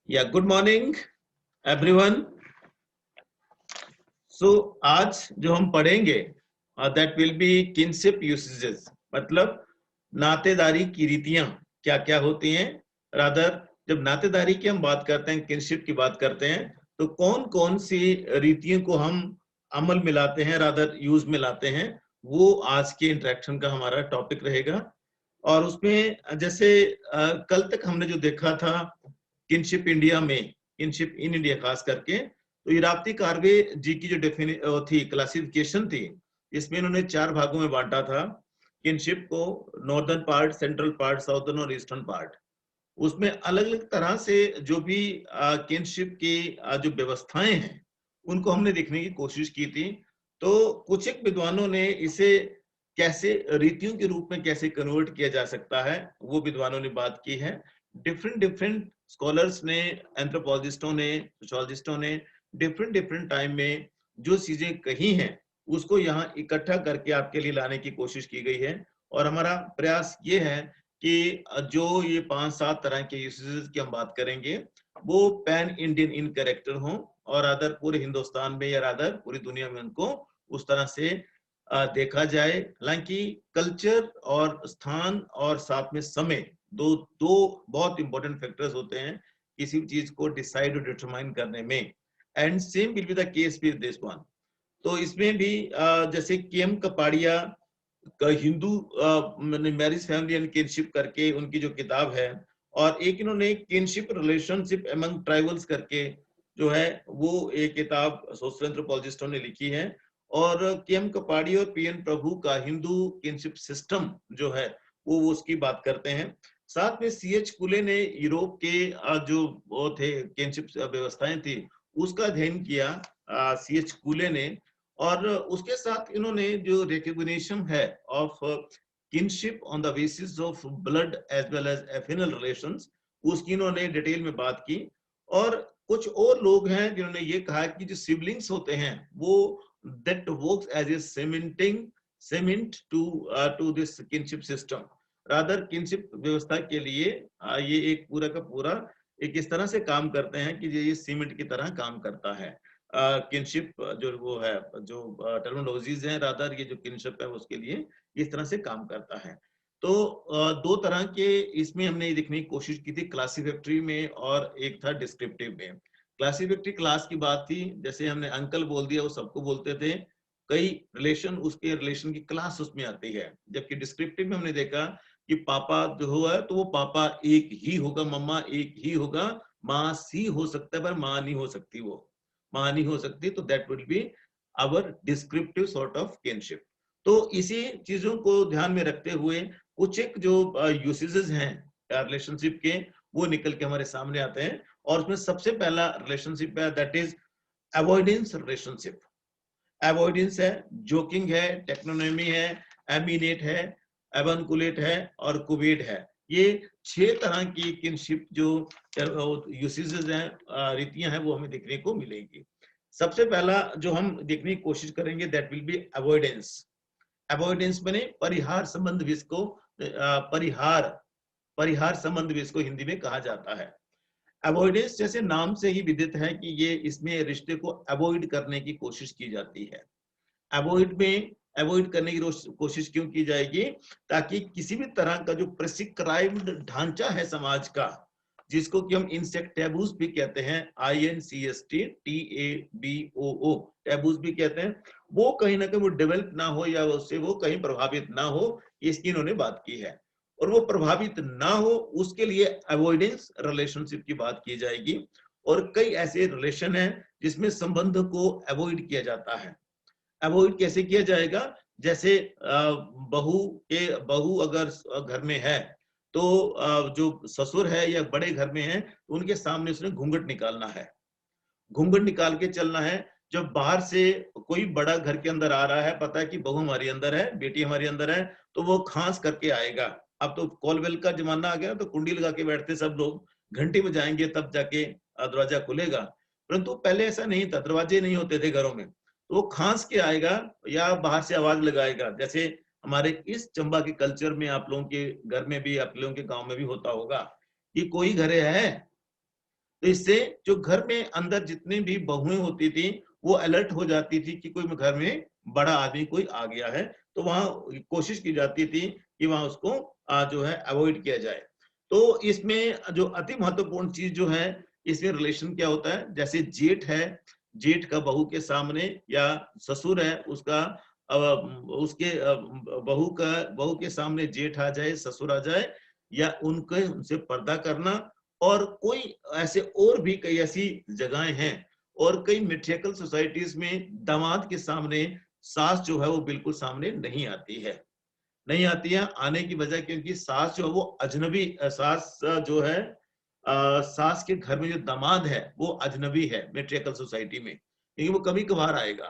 या good morning everyone. सो आज जो हम पढ़ेंगे that will B kinship usages, मतलब नातेदारी की रीतियां क्या क्या होती हैं। रादर जब नातेदारी की हम बात करते हैं, किनशिप की बात करते हैं, तो कौन कौन सी रीतियों को हम अमल में लाते हैं, रादर यूज में लाते हैं, वो आज के इंटरेक्शन का हमारा टॉपिक रहेगा। और उसमें जैसे कल तक हमने जो देखा था किनशिप इंडिया में, किनशिप इन इंडिया खास करके, तो इराप्ती कार्वे जी की जो थी क्लासिफिकेशन थी, इसमें इन्होंने 4 भागों में बांटा था किनशिप को, northern part, central part, southern और ईस्टर्न पार्ट। उसमें अलग अलग तरह से जो भी किनशिप की जो व्यवस्थाएं हैं उनको हमने देखने की कोशिश की थी। तो कुछ एक विद्वानों ने इसे कैसे रीतियों के रूप में कैसे कन्वर्ट किया जा सकता है, वो विद्वानों ने बात की है। डिफरेंट डिफरेंट स्कॉलर्स ने, एंथ्रोपोलॉजिस्टों ने, सोशियोलॉजिस्टों ने डिफरेंट डिफरेंट टाइम में जो चीजें कही हैं उसको यहाँ इकट्ठा करके आपके लिए लाने की कोशिश की गई है। और हमारा प्रयास ये है कि जो ये 5-7 तरह के यूसेजेस की हम बात करेंगे वो पैन इंडियन इन कैरेक्टर हो, और अदर पूरे हिंदुस्तान में या अदर पूरी दुनिया में उनको उस तरह से देखा जाए। हालांकि कल्चर और स्थान और साथ में समय, दो दो बहुत इंपॉर्टेंट फैक्टर्स होते हैं किसी भी चीज को डिसाइड और डिटरमाइन करने में। And same will be the case with this one. तो इसमें भी जैसे केएम कपाड़िया का Hindu marriage family and kinship करके उनकी जो किताब है, और एक इन्होंने किनशिप रिलेशनशिप एमंग ट्राइबल्स करके जो है वो एक किताब सोशल एंथ्रोपोलॉजिस्टों ने लिखी है। और केएम कपाड़ी और पीएन प्रभु का हिंदू किनशिप सिस्टम जो है वो उसकी बात करते हैं। साथ में सीएच कुले ने यूरोप के जो वो थे किनशिप व्यवस्थाएं थी उसका अध्ययन किया, सीएच कुले ने। और उसके साथ इन्होंने जो रिकॉग्निशन है of kinship on the basis of blood as well as affinal relations, उसकी इन्होंने डिटेल में बात की। और कुछ और लोग हैं जिन्होंने ये कहा कि जो सिबलिंग्स होते हैं वो that works as a cement to this kinship system. Rather kinship व्यवस्था के लिए ये एक पूरा का पूरा एक इस तरह से काम करते हैं कि ये सीमेंट की तरह काम करता है। किनशिप जो वो है, जो टर्मिनोलॉजीज हैं, रादर ये जो किनशिप है उसके लिए इस तरह से काम करता है। तो दो तरह के इसमें हमने देखने की कोशिश की थी, क्लासिफिकेटरी में और एक था डिस्क्रिप्टिव में। क्लासिफिकेटरी क्लास की बात थी, जैसे हमने अंकल बोल दिया वो सबको बोलते थे, कई रिलेशन उसके रिलेशन की क्लास उसमें आती है। जबकि डिस्क्रिप्टिव में हमने देखा कि पापा जो हुआ तो वो पापा एक ही होगा, मम्मा एक ही होगा, माँ सी हो सकता है पर माँ नहीं हो सकती, वो माँ नहीं हो सकती। तो that will be our descriptive sort of kinship. तो इसी चीजों को ध्यान में रखते हुए कुछ एक जो यूसेजेस हैं रिलेशनशिप के वो निकल के हमारे सामने आते हैं। और उसमें सबसे पहला रिलेशनशिप है that is avoidance relationship. Avoidance है, जोकिंग है, टेक्नोनॉमी है, एमिनेट है, एवनकुलेट है और कुबेट है। ये 6 तरह की किनशिप जो यूसेजेस हैं, रीतियां हैं, वो हमें देखने को मिलेगी। सबसे पहला जो हम देखने की कोशिश करेंगे that will B avoidance. Avoidance बने परिहार संबंध, जिसको परिहार परिहार संबंध भी इसको हिंदी में कहा जाता है। अवॉइडेंस जैसे नाम से ही विदित है कि ये इसमें रिश्ते को अवॉइड करने की कोशिश की जाती है। अवॉइड करने की कोशिश क्यों की जाएगी? ताकि किसी भी तरह का जो प्रिस्क्राइब्ड ढांचा है समाज का, जिसको कि हम इंसेक्ट टैबूज भी कहते हैं, INCST TABOO टैबूज भी कहते हैं, वो कहीं ना कहीं वो डेवलप ना हो या उससे वो कहीं प्रभावित ना हो, इसकी इन्होंने बात की है। और वो प्रभावित ना हो उसके लिए अवॉइडेंस रिलेशनशिप की बात की जाएगी। और कई ऐसे रिलेशन हैं जिसमें संबंध को अवॉइड किया जाता है। अवॉइड कैसे किया जाएगा? जैसे बहू अगर घर में है तो जो ससुर है या बड़े घर में है तो उनके सामने उसने घूंघट निकालना है, घूंघट निकाल के चलना है। जब बाहर से कोई बड़ा घर के अंदर आ रहा है, पता है कि बहू हमारी अंदर है, बेटी हमारी अंदर है, तो वो खांस करके आएगा। अब तो कॉल बेल का जमाना आ गया, तो कुंडी लगा के बैठते सब लोग, घंटी बजाएंगे तब जाके दरवाजा खुलेगा। परंतु पहले ऐसा नहीं था, दरवाजे नहीं होते थे घरों में, तो वो खांस के आएगा या बाहर से आवाज लगाएगा। जैसे हमारे इस चंबा के कल्चर में, आप लोगों के घर में भी, आप लोगों के गांव में भी होता होगा कि कोई घरे है, तो इससे जो घर में अंदर जितने भी बहुएं होती थी वो अलर्ट हो जाती थी कि कोई घर में बड़ा आदमी कोई आ गया है, तो वहां कोशिश की जाती थी कि वहां उसको जो है अवॉइड किया जाए। तो इसमें जो अति महत्वपूर्ण चीज जो है, इसमें रिलेशन क्या होता है, जैसे जेठ है, जेठ का बहू के सामने, या ससुर है उसका उसके बहू के सामने जेठ आ जाए, ससुर आ जाए, या उनसे पर्दा करना। और कोई ऐसे और भी कई ऐसी जगहें हैं, और कई मेट्रियर्कल सोसाइटीज में दामाद के सामने सास जो है वो बिल्कुल सामने नहीं आती है, नहीं आती है। आने की वजह क्योंकि सास जो है वो अजनबी, सास जो है सास के घर में जो दामाद है वो अजनबी है मेट्रियर्कल सोसाइटी में, क्योंकि वो कभी कभार आएगा,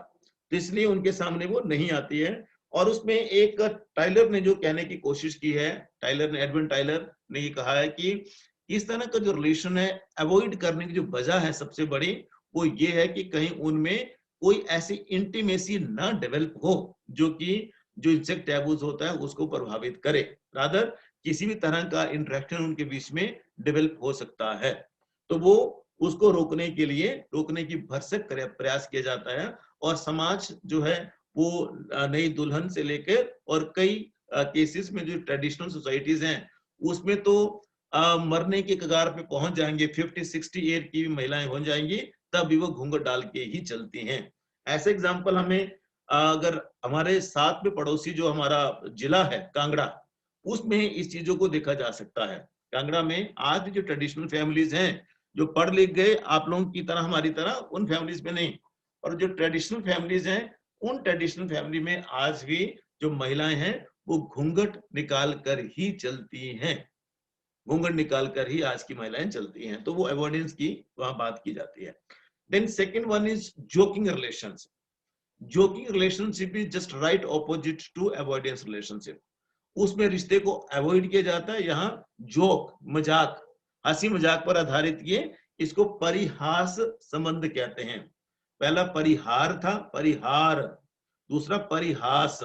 तो इसलिए उनके सामने वो नहीं आती है। और उसमें एक टाइलर ने जो कहने की कोशिश की है, टाइलर ने, एडविन टाइलर ने ये कहा है कि इस तरह का जो रिलेशन है अवॉइड करने की जो वजह है सबसे बड़ी, वो ये है कि कहीं उनमें कोई ऐसी इंटीमेसी ना डेवलप हो जो कि जो इंसेक्ट टैबूज होता है उसको प्रभावित करे, रादर किसी भी तरह का इंटरेक्शन उनके बीच में डेवलप हो सकता है। तो वो उसको रोकने के लिए, रोकने की भरसक प्रयास किया जाता है। और समाज जो है वो नई दुल्हन से लेकर, और कई केसेस में जो ट्रेडिशनल सोसाइटीज हैं उसमें तो मरने के कगार पे पहुंच जाएंगे, 50-60 ईयर की भी महिलाएं हो जाएंगी तब भी वो घूंघट डाल के ही चलती हैं। ऐसे एग्जाम्पल हमें अगर हमारे साथ में पड़ोसी जो हमारा जिला है कांगड़ा, उसमें इस चीजों को देखा जा सकता है। कांगड़ा में आज भी जो ट्रेडिशनल फैमिलीज हैं, जो पढ़ लिख गए आप लोगों की तरह हमारी तरह, उन फैमिलीज में नहीं, और जो ट्रेडिशनल फैमिलीज हैं उन ट्रेडिशनल फैमिली में आज भी जो महिलाएं हैं वो घूंघट निकाल कर ही चलती हैं, घूंघट निकाल कर ही आज की महिलाएं चलती हैं। तो वो अवॉइडेंस की वहां बात की जाती है। Then second one is joking relations. Joking relationship is just right opposite to avoidance relationship. उसमें रिश्ते को अवॉइड किया जाता है, यहाँ जोक, मजाक, हंसी मजाक पर आधारित ये, इसको परिहास संबंध कहते हैं। पहला परिहार था, परिहार, दूसरा परिहास।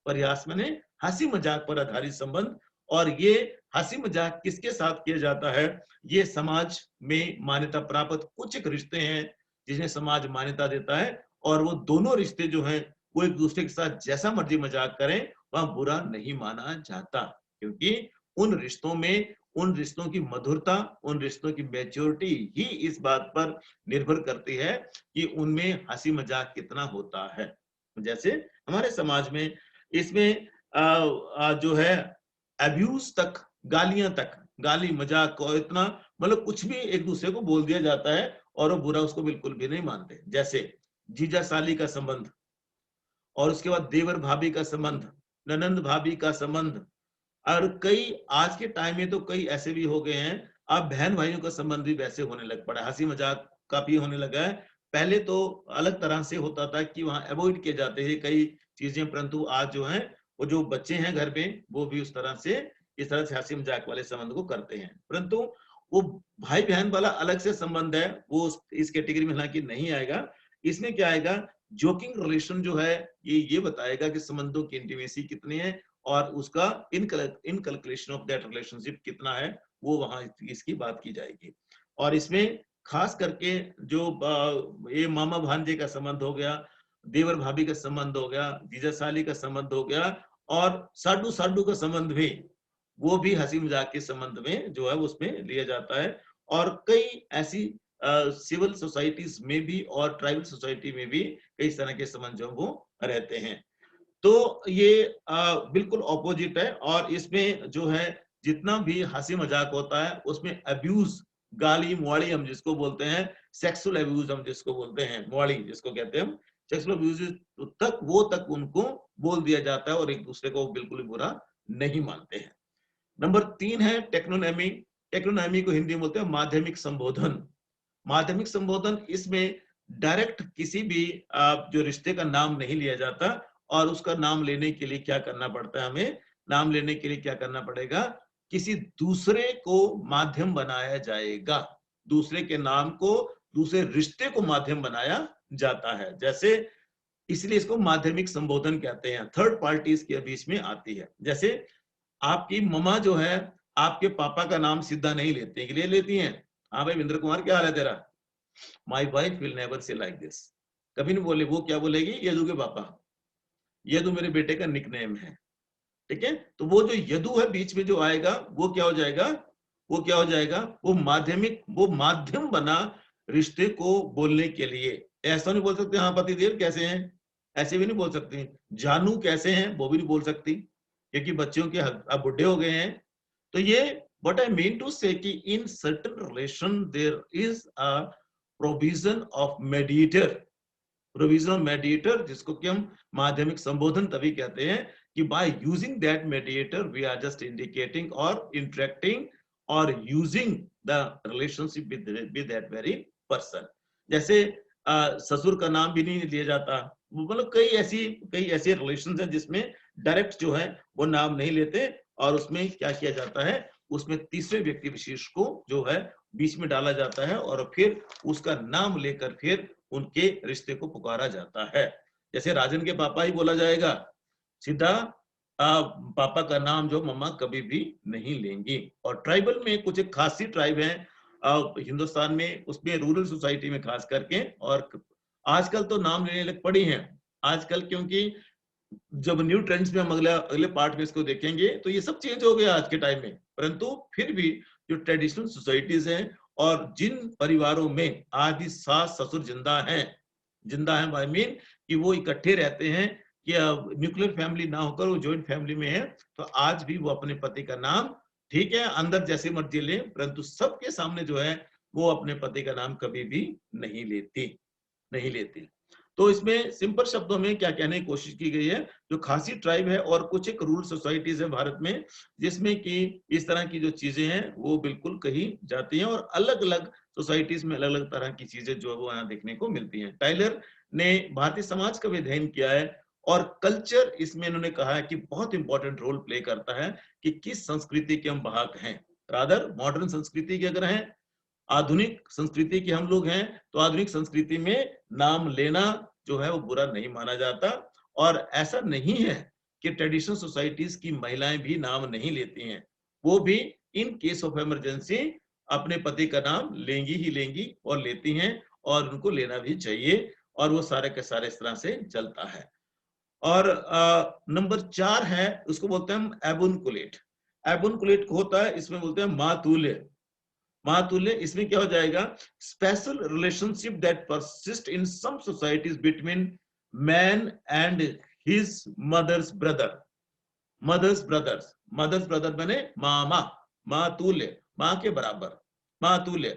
परिहास माने हंसी मजाक पर आधारित संबंध। और ये हंसी मजाक किसके साथ किया जाता है, ये समाज में मान्यता प्राप्त कुछ एक रिश्ते हैं जिन्हें समाज मान्यता देता है, और वो दोनों रिश्ते जो हैं वो एक दूसरे के साथ जैसा मर्जी मजाक करें वह बुरा नहीं माना जाता, क्योंकि उन रिश्तों में, उन रिश्तों की मधुरता, उन रिश्तों की मैच्योरिटी ही इस बात पर निर्भर करती है कि उनमें हंसी मजाक कितना होता है। जैसे हमारे समाज में इसमें जो है अब्यूज तक, गालियां तक, गाली मजाक को इतना, मतलब कुछ भी एक दूसरे को बोल दिया जाता है और वो बुरा उसको बिल्कुल भी नहीं मानते। जैसे जीजा साली का संबंध, और उसके बाद देवर भाभी का संबंध, ननंद भाभी का संबंध, और कई आज के टाइम में तो कई ऐसे भी हो गए हैं, अब बहन भाइयों का संबंध भी वैसे होने लग पड़ा है, हंसी मजाक का भी होने लगा है। पहले तो अलग तरह से होता था कि वहां अवॉइड किए जाते थे कई चीजें, परंतु आज जो है वो जो बच्चे हैं घर में वो भी उस तरह से, इस तरह से हंसी मजाक वाले संबंध को करते हैं। परंतु वो भाई बहन वाला अलग से संबंध है, वो इस कैटेगरी में हालांकि नहीं आएगा। इसमें क्या आएगा, जोकिंग रिलेशन जो है ये बताएगा कि संबंधों की इंटीमेसी कितनी है और उसका इनकैलकुलेशन ऑफ दैट रिलेशनशिप कितना है, वो वहां इसकी बात की जाएगी। और इसमें खास करके जो ये मामा भांजे का संबंध हो गया, देवर भाभी का संबंध हो गया, जीजा साली का संबंध हो गया, और साडू साडू का संबंध भी, वो भी हंसी मजाक के संबंध में जो है उसमें लिया जाता है। और कई ऐसी सिविल सोसाइटीज में भी और ट्राइबल सोसाइटी में भी कई तरह के संबंध जो वो रहते हैं। तो ये बिल्कुल ऑपोजिट है। और इसमें जो है जितना भी हंसी मजाक होता है उसमें अब्यूज, गाली मुआड़ी हम जिसको बोलते हैं, सेक्सुअल अब्यूज हम जिसको बोलते हैं, मुआड़ी जिसको कहते हैं हम, सेक्सुअल अब्यूज तक वो तक उनको बोल दिया जाता है और एक दूसरे को बिल्कुल बुरा नहीं मानते हैं। नंबर 3 है टेक्नोनॉमी। टेक्नोनॉमी को हिंदी में बोलते हैं माध्यमिक संबोधन। माध्यमिक संबोधन, इसमें डायरेक्ट किसी भी जो रिश्ते का नाम नहीं लिया जाता, और उसका नाम लेने के लिए क्या करना पड़ता है, हमें नाम लेने के लिए क्या करना पड़ेगा, किसी दूसरे को माध्यम बनाया जाएगा, दूसरे के नाम को, दूसरे रिश्ते को माध्यम बनाया जाता है। जैसे इसलिए इसको माध्यमिक संबोधन कहते हैं, थर्ड पार्टी के बीच में आती है। जैसे आपकी मम्मा जो है आपके पापा का नाम सीधा नहीं लेती, ले लेती हैं, हाँ भाई विंद्र कुमार क्या हाल है तेरा? My wife will never say like this. कभी नहीं बोले, वो क्या बोलेगी, यदु के पापा, यदु मेरे बेटे का निकनेम है। ठीक है, तो वो जो यदु है बीच में जो आएगा वो क्या हो जाएगा, वो क्या हो जाएगा, वो माध्यमिक, वो माध्यम बना रिश्ते को बोलने के लिए। ऐसा नहीं बोल सकते हाँ पतिदेव कैसे हैं, ऐसे भी नहीं बोल सकती। जानू कैसे हैं वो भी नहीं बोल सकती, क्योंकि बच्चों के अब बुढ़े हो गए हैं। तो ये what I mean to say कि in certain relation there is a provision of mediator, provision of mediator, जिसको कि हम माध्यमिक संबोधन तभी कहते हैं कि by using that mediator we are just indicating और इंटरेक्टिंग और using the relationship with that very person. जैसे ससुर का नाम भी नहीं लिया जाता, मतलब कई ऐसे रिलेशन हैं जिसमें डायरेक्ट जो है वो नाम नहीं लेते, और उसमें क्या किया जाता है, उसमें तीसरे व्यक्ति विशेष को जो है बीच में डाला जाता है और फिर उसका नाम लेकर फिर उनके रिश्ते को पुकारा जाता है। जैसे राजन के पापा ही बोला जाएगा, सीधा पापा का नाम जो मम्मा कभी भी नहीं लेंगी। और ट्राइबल में कुछ एक खासी ट्राइब है हिंदुस्तान में, उसमें रूरल सोसाइटी में खास करके, और आजकल तो नाम लेने लग पड़ी हैं आजकल, क्योंकि जब न्यू ट्रेंड्स में हम अगले अगले पार्ट में इसको देखेंगे तो ये सब चेंज हो गया आज के टाइम में। परंतु फिर भी जो ट्रेडिशनल सोसाइटीज हैं और जिन परिवारों में आज भी सास ससुर जिंदा है आई मीन कि वो इकट्ठे रहते हैं, कि न्यूक्लियर फैमिली ना होकर वो ज्वाइंट फैमिली में है, तो आज भी वो अपने पति का नाम, ठीक है अंदर जैसे मर्जी ले, परंतु सबके सामने जो है वो अपने पति का नाम कभी भी नहीं लेती। तो इसमें सिंपल शब्दों में क्या कहने की कोशिश की गई है, जो खासी ट्राइब है और कुछ एक रूरल सोसाइटीज है भारत में, जिसमें कि इस तरह की जो चीजें हैं वो बिल्कुल कही जाती हैं, और अलग अलग सोसाइटीज में अलग अलग तरह की चीजें जो है वो यहाँ देखने को मिलती हैं। टाइलर ने भारतीय समाज का भी अध्ययन किया है, और कल्चर इसमें इन्होंने कहा है कि बहुत इंपॉर्टेंट रोल प्ले करता है कि किस संस्कृति के हम भाग हैं। रादर मॉडर्न संस्कृति के अगर हैं, आधुनिक संस्कृति के हम लोग हैं, तो आधुनिक संस्कृति में नाम लेना जो है वो बुरा नहीं माना जाता। और ऐसा नहीं है कि ट्रेडिशनल सोसाइटीज की महिलाएं भी नाम नहीं लेती हैं, वो भी इन केस ऑफ इमरजेंसी अपने पति का नाम लेंगी और लेती हैं, और उनको लेना भी चाहिए, और वो सारे के सारे इस तरह से चलता है। और नंबर 4 है, उसको बोलते हैं एबुनकुलेट। एबुनकुलेट होता है, इसमें बोलते हैं मातुल्य। इसमें क्या हो जाएगा, special relationship that persist in some societies between man and his mother's brother बने मामा, मातुल्य, माँ के बराबर, मातुल्य।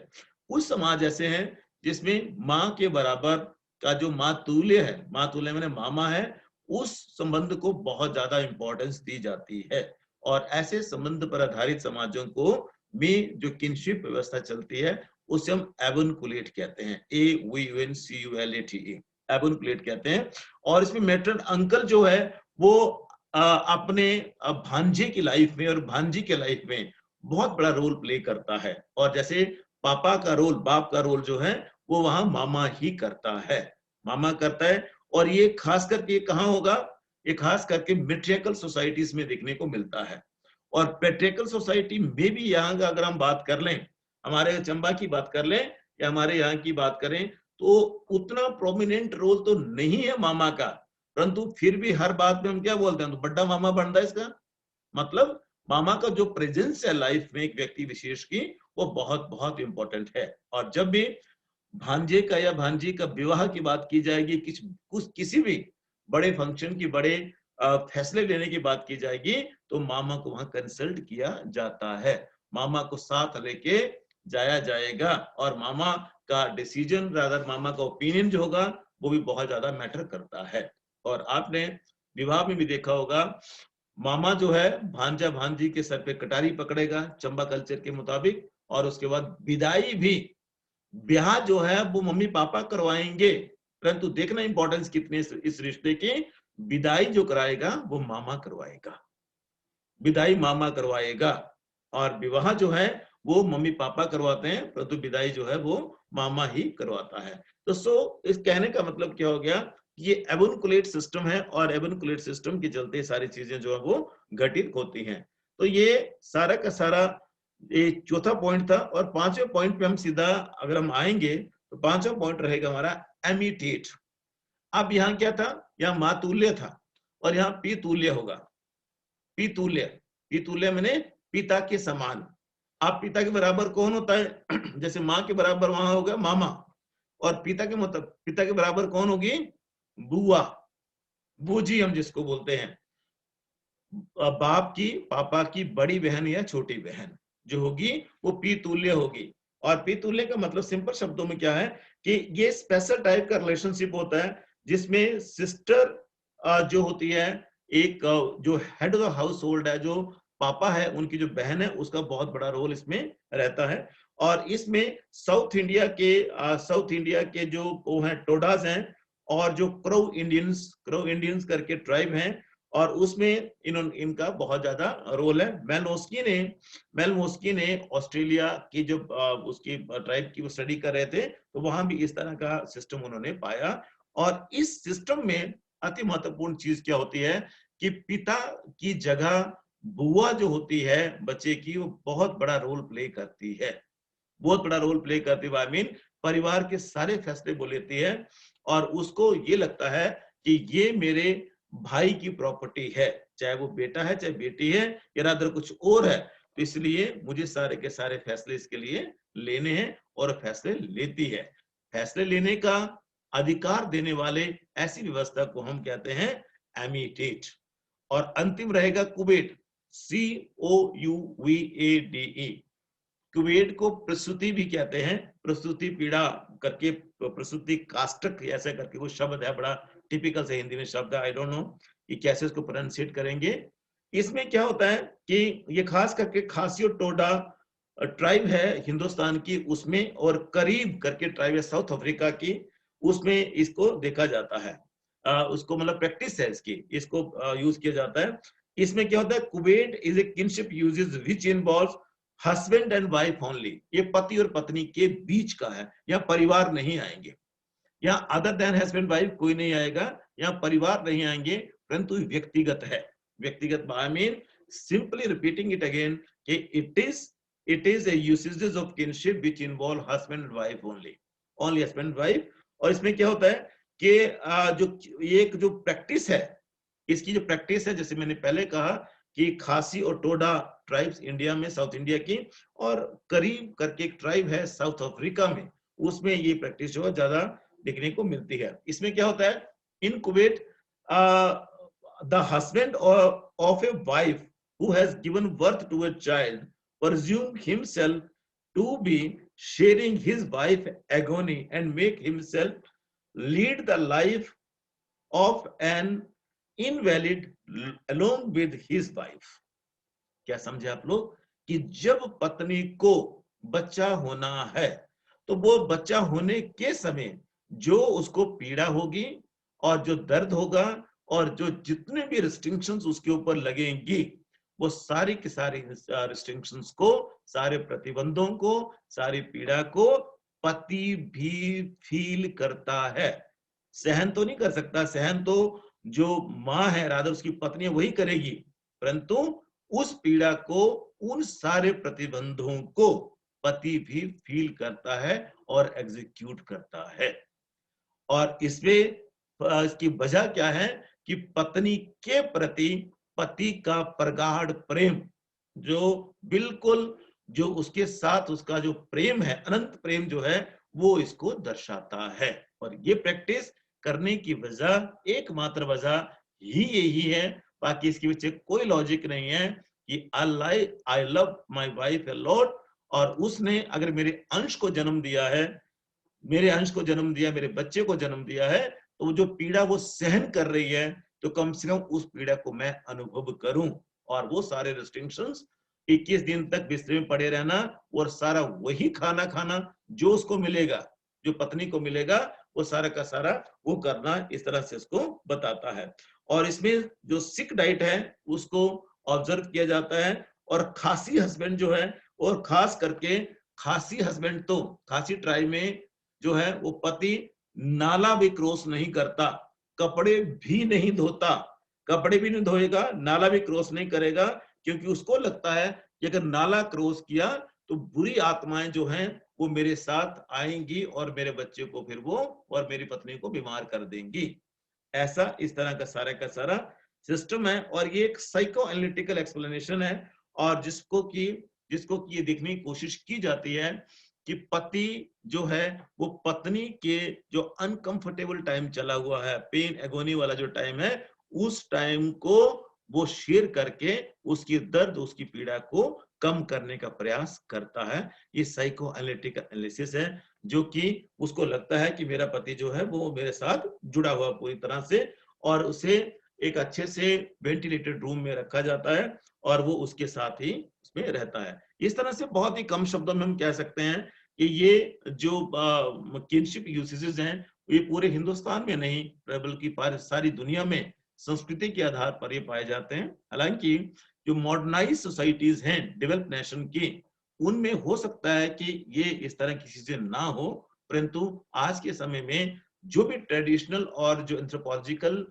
कुछ समाज ऐसे हैं जिसमें माँ के बराबर का जो मातुल्य मैंने मामा है, उस संबंध को बहुत ज्यादा इंपॉर्टेंस दी जाती है। और ऐसे संबंध पर आधारित समाजों को में जो किनशिप व्यवस्था चलती है उसे हम एबुनकुलेट कहते हैं, AVUNCULATE, एबुनकुलेट कहते हैं। और इसमें मैटरन अंकल जो है वो अपने भांजे की लाइफ में और भांजी के लाइफ में बहुत बड़ा रोल प्ले करता है। और जैसे पापा का रोल, बाप का रोल जो है वो वहां मामा ही करता है। और ये खास करके कहाँ होगा, ये खास करके मैट्रियार्कल सोसाइटीज में देखने को मिलता है। और पैट्रियार्कल सोसाइटी में भी यहाँ का अगर हम बात कर लें, हमारे चंबा की बात कर लें या हमारे यहाँ की बात करें, तो उतना प्रोमिनेंट रोल तो नहीं है मामा का, परंतु फिर भी हर बात में हम क्या बोलते हैं, तो बड़ा मामा बनता है। इसका मतलब मामा का जो प्रेजेंस है लाइफ में एक व्यक्ति विशेष की, वो बहुत बहुत इंपॉर्टेंट है। और जब भी भांजे का या भांजी का विवाह की बात की जाएगी, किसी भी बड़े फंक्शन की, बड़े फैसले लेने की बात की जाएगी, तो मामा को वहां कंसल्ट किया जाता है, मामा को साथ लेके जाया जाएगा, और मामा का डिसीजन, रादर मामा का ओपिनियन जो होगा वो भी बहुत ज्यादा मैटर करता है। और आपने विवाह में भी देखा होगा, मामा जो है भांजा भांजी के सर पे कटारी पकड़ेगा चंबा कल्चर के मुताबिक, और उसके बाद विदाई भी, ब्याह जो है वो मम्मी पापा करवाएंगे, परंतु देखना इंपॉर्टेंस कितने इस रिश्ते की, विदाई जो कराएगा वो मामा करवाएगा, विदाई मामा करवाएगा। और विवाह जो है वो मम्मी पापा करवाते हैं, परंतु विदाई जो है वो मामा ही करवाता है। तो इस कहने का मतलब क्या हो गया, ये एबुनकुलेट सिस्टम है, और एबुनकुलेट सिस्टम के चलते सारी चीजें जो है वो घटित होती हैं। तो ये सारा का सारा ये चौथा पॉइंट था। और पांचवें पॉइंट पे हम सीधा अगर हम आएंगे तो पांचवा पॉइंट रहेगा हमारा एमिटेट। अब यहाँ क्या था, यहाँ मातुल्य था और यहाँ पितुल्य होगा। पितुल्य, पितुल्य मैंने पिता के समान। आप पिता के बराबर कौन होता है? जैसे माँ के बराबर वहां होगा मामा, और पिता के मतलब पिता के बराबर कौन होगी? बुआ, बूजी हम जिसको बोलते हैं। बाप की, पापा की बड़ी बहन या छोटी बहन जो होगी वो पितुल्य होगी। और पितुल्य का मतलब सिंपल शब्दों में क्या है कि ये स्पेशल टाइप का रिलेशनशिप होता है जिसमें सिस्टर जो होती है, एक जो head of the house hold है, जो पापा है, उनकी जो बहन है, उसका बहुत बड़ा रोल इसमें रहता है। और इसमें साउथ इंडिया के जो वो हैं टोडास हैं, और जो क्रो इंडियंस करके ट्राइब हैं, और उसमें इनका बहुत ज्यादा रोल है। मेलमोस्की ने ऑस्ट्रेलिया की जो उसकी ट्राइब की वो स्टडी कर रहे थे, तो वहां भी इस तरह का सिस्टम उन्होंने पाया। और इस सिस्टम में अति महत्वपूर्ण चीज क्या होती है कि पिता की जगह बुआ जो होती है बच्चे की, वो बहुत बड़ा रोल प्ले करती है, बहुत बड़ा रोल प्ले करती है। आई मीन परिवार के सारे फैसले वो लेती है, और उसको ये लगता है कि ये मेरे भाई की प्रॉपर्टी है, चाहे वो बेटा है चाहे बेटी है या रादर कुछ और है, तो इसलिए मुझे सारे के सारे फैसले इसके लिए लेने हैं, और फैसले लेती है। फैसले लेने का अधिकार देने वाले ऐसी व्यवस्था को हम कहते हैं एमिटेट। और अंतिम रहेगा कुवेट, COUVADE। कुवेट को प्रसूति भी कहते हैं, प्रसूति पीड़ा करके, प्रसूति काष्टक ऐसा करके वो शब्द है, बड़ा टिपिकल से हिंदी में शब्द है। आई डोंट नो कि कैसे इसको प्रोनाउंसिएट करेंगे। इसमें क्या होता है कि ये खास करके खासी और टोडा ट्राइब है हिंदुस्तान की, उसमें, और करीब करके ट्राइब है साउथ अफ्रीका की, उसमें इसको देखा जाता है। उसको मतलब प्रैक्टिस है इसकी, इसको यूज किया जाता है। इसमें क्या होता है, Kuwait is a kinship uses which involves husband and wife only. ये पति और पत्नी के बीच का है, यहाँ परिवार नहीं आएंगे, यहाँ अदर देन हस्बैंड वाइफ कोई नहीं आएगा, यहाँ परिवार नहीं आएंगे, परंतु व्यक्तिगत है। व्यक्तिगत I mean simply repeating it again कि it is a usages of kinship which involve husband and wife only husband and wife. और इसमें क्या होता है कि जो एक जो प्रैक्टिस है, इसकी जो प्रैक्टिस है, जैसे मैंने पहले कहा कि खासी और टोडा ट्राइब्स इंडिया में, साउथ इंडिया की, और करीब करके एक ट्राइब है साउथ अफ्रीका में, उसमें ये प्रैक्टिस जो है ज्यादा देखने को मिलती है। इसमें क्या होता है, in couvade the husband of a wife who has given birth to a child presume himself to be sharing his wife agony and make himself lead the life of an invalid along with his wife। क्या समझे आप लोग कि जब पत्नी को बच्चा होना है, तो वो बच्चा होने के समय जो उसको पीड़ा होगी और जो दर्द होगा और जो जितने भी रिस्ट्रिक्शंस उसके ऊपर लगेंगी, वो सारी की सारी रिस्ट्रिक्शंस को, सारे प्रतिबंधों को, सारी पीड़ा को पति भी फील करता है। सहन तो नहीं कर सकता, सहन तो जो माँ है, राधर उसकी पत्नी वही करेगी, परंतु उस पीड़ा को, उन सारे प्रतिबंधों को पति भी फील करता है और एग्जीक्यूट करता है। और इसमें इसकी वजह क्या है कि पत्नी के प्रति पति का प्रगाढ़ प्रेम, जो बिल्कुल जो उसके साथ उसका जो प्रेम है, अनंत प्रेम जो है, वो इसको दर्शाता है। और ये प्रैक्टिस करने की वजह, एकमात्र वजह ही यही है, बाकी इसके पीछे कोई लॉजिक नहीं है कि I love my wife a lot, और उसने अगर मेरे अंश को जन्म दिया है, मेरे अंश को जन्म दिया, मेरे बच्चे को जन्म दिया है, तो जो पीड़ा वो सहन कर रही है, तो कम से कम उस पीड़ा को मैं अनुभव करूं। और वो सारे रिस्ट्रिक्शंस, 21 दिन तक बिस्तर में पड़े रहना और सारा वही खाना खाना जो उसको मिलेगा, जो पत्नी को मिलेगा, वो सारा का सारा वो करना, इस तरह से उसको बताता है। और इसमें जो सिक डाइट है उसको ऑब्जर्व किया जाता है। और खासी हस्बैंड जो है, और खास करके खासी हस्बैंड, तो खासी ट्राइब में जो है वो पति नाला भी क्रॉस नहीं करता, कपड़े भी नहीं धोता, कपड़े भी नहीं धोएगा, नाला भी क्रॉस नहीं करेगा, क्योंकि उसको लगता है कि अगर नाला क्रॉस किया तो बुरी आत्माएं जो हैं वो मेरे साथ आएंगी और मेरे बच्चे को फिर वो और मेरी पत्नी को बीमार कर देंगी। ऐसा इस तरह का सारा सिस्टम है और ये एक साइको एनालिटिकल एक्सप्लेनेशन है और जिसको कि ये देखने की कोशिश की जाती है कि पति जो है वो पत्नी के जो अनकंफर्टेबल टाइम चला हुआ है, पेन एगोनी वाला जो टाइम है, उस टाइम को वो शेयर करके उसकी दर्द, उसकी पीड़ा को कम करने का प्रयास करता है। ये साइको एनालिटिकल एनालिसिस है जो कि उसको लगता है कि मेरा पति जो है वो मेरे साथ जुड़ा हुआ पूरी तरह से, और उसे एक अच्छे से वेंटिलेटेड रूम में रखा जाता है और वो उसके साथ ही उसमें रहता है। इस तरह से बहुत ही कम शब्दों में हम कह सकते हैं कि ये जो किनशिप यूसेजेस हैं ये पूरे हिंदुस्तान में नहीं बल्कि सारी दुनिया में संस्कृति के आधार पर ये पाए जाते हैं। हालांकि जो मॉडर्नाइज सोसाइटीज हैं डेवलप नेशन की, उनमें हो सकता है कि ये इस तरह की चीजें ना हो, परंतु आज के समय में जो भी ट्रेडिशनल और जो एंथ्रोपोलॉजिकल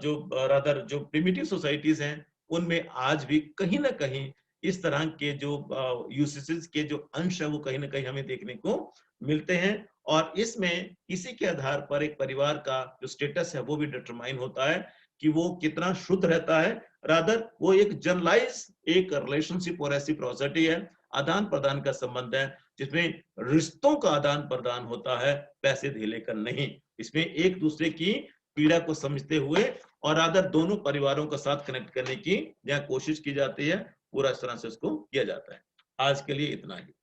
जो रादर जो प्रिमिटिव सोसाइटीज हैं उनमें आज भी कहीं ना कहीं इस तरह के जो यूसेजेस के जो अंश है वो कहीं ना कहीं हमें देखने को मिलते हैं। और इसमें इसी के आधार पर एक परिवार का जो स्टेटस है वो भी डिटरमाइन होता है कि वो कितना शुद्ध रहता है। रादर वो एक जनरलाइज एक रिलेशनशिप और ऐसी प्रोसेटी है, आदान प्रदान का संबंध है जिसमें रिश्तों का आदान प्रदान होता है, पैसे धेले का नहीं। इसमें एक दूसरे की पीड़ा को समझते हुए और रादर दोनों परिवारों का साथ कनेक्ट करने की जहाँ कोशिश की जाती है, पूरा इस तरह से उसको किया जाता है। आज के लिए इतना ही।